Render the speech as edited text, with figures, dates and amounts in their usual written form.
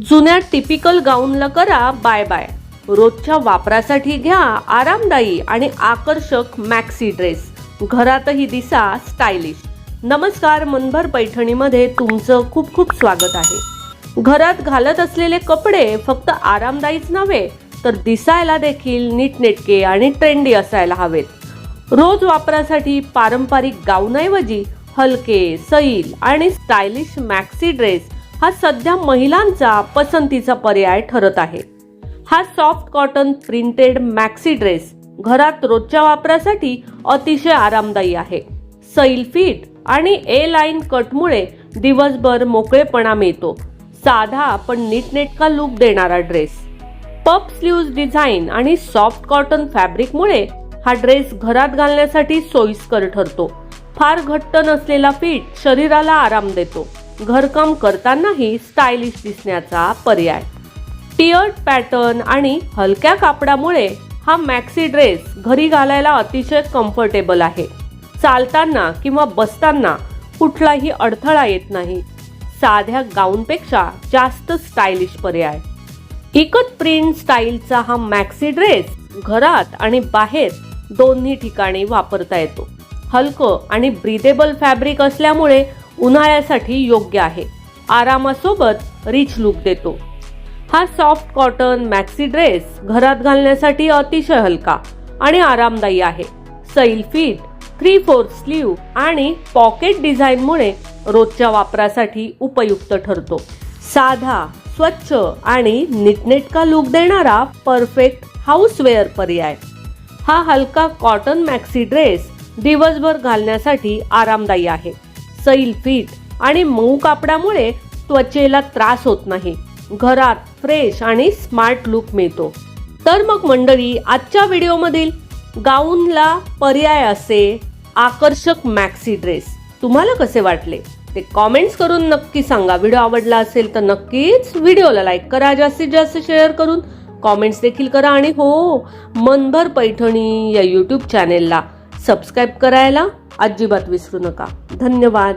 जुन्या टिपिकल गाऊनला करा bye bye. रोजच्या वापरासाठी घ्या आरामदायी आणि आकर्षक मॅक्सी ड्रेस. घरातही दिसा स्टायलिश. नमस्कार, मनभर पैठणीमध्ये तुमचं खूप खूप स्वागत आहे. घरात घालत असलेले कपडे फक्त आरामदायीच नव्हे तर दिसायला देखील नीटनेटके आणि ट्रेंडी असायला हवेत. रोज वापरासाठी पारंपरिक गाऊनऐवजी हलके, सैल आणि स्टायलिश मॅक्सी ड्रेस हा सध्या महिलांचा पसंतीचा पर्याय ठरत आहे. हा soft cotton printed maxi dress घरात रोजच्या वापरासाठी अतिशय आरामदायी आहे. सैल फिट आणि ए लाईन कटमुळे दिवसभर मोकळेपणा मिळतो. साधा पण नीटनेटका लुक देणारा ड्रेस. पफ स्लीव्ज डिझाईन आणि सॉफ्ट कॉटन फॅब्रिकमुळे हा ड्रेस घरात घालण्यासाठी सोयीस्कर ठरतो. फार घट्ट नसलेला फिट शरीराला आराम देतो. घरकाम करतानाही स्टायलिश दिसण्याचा पर्याय. टियर्ड पॅटर्न आणि हलक्या कापडामुळे हा मॅक्सी ड्रेस घरी घालायला अतिशय कम्फर्टेबल आहे. चालताना किंवा बसताना कुठलाही अडथळा येत नाही. साध्या गाऊनपेक्षा जास्त स्टायलिश पर्याय. इकत प्रिंट स्टाईलचा हा मॅक्सी ड्रेस घरात आणि बाहेर दोन्ही ठिकाणी वापरता येतो. हलकं आणि ब्रीदेबल फॅब्रिक असल्यामुळे उन्हाळ्यासाठी योग्य आहे. आरामासोबत रिच लुक देतो. हा सॉफ्ट कॉटन मॅक्सी ड्रेस घरात घालण्यासाठी अतिशय हलका आणि आरामदायी आहे. सैल फिट, 3/4 स्लीव्ह आणि पॉकेट डिझाईनमुळे रोजच्या वापरासाठी उपयुक्त ठरतो. साधा, स्वच्छ आणि नीटनेटका लुक देणारा परफेक्ट हाऊसवेअर पर्याय. हा हलका कॉटन मॅक्सी ड्रेस दिवसभर घालण्यासाठी आरामदायी आहे. सैल फिट आणि मऊ कापडामुळे त्वचेला त्रास होत नाही. घरात फ्रेश आणि स्मार्ट लुक मिळतो. तर मग मंडळी, आजच्या व्हिडिओमधील गाऊनला पर्याय असे आकर्षक मॅक्सी ड्रेस तुम्हाला कसे वाटले ते कॉमेंट्स करून नक्की सांगा. व्हिडिओ आवडला असेल तर नक्कीच व्हिडिओला लाईक करा, जास्तीत जास्त शेअर करून कॉमेंट्स देखील करा आणि हो, मनभर पैठणी या यूट्यूब चॅनेलला सबस्क्राईब करायला अजिबात विसरू नका. धन्यवाद.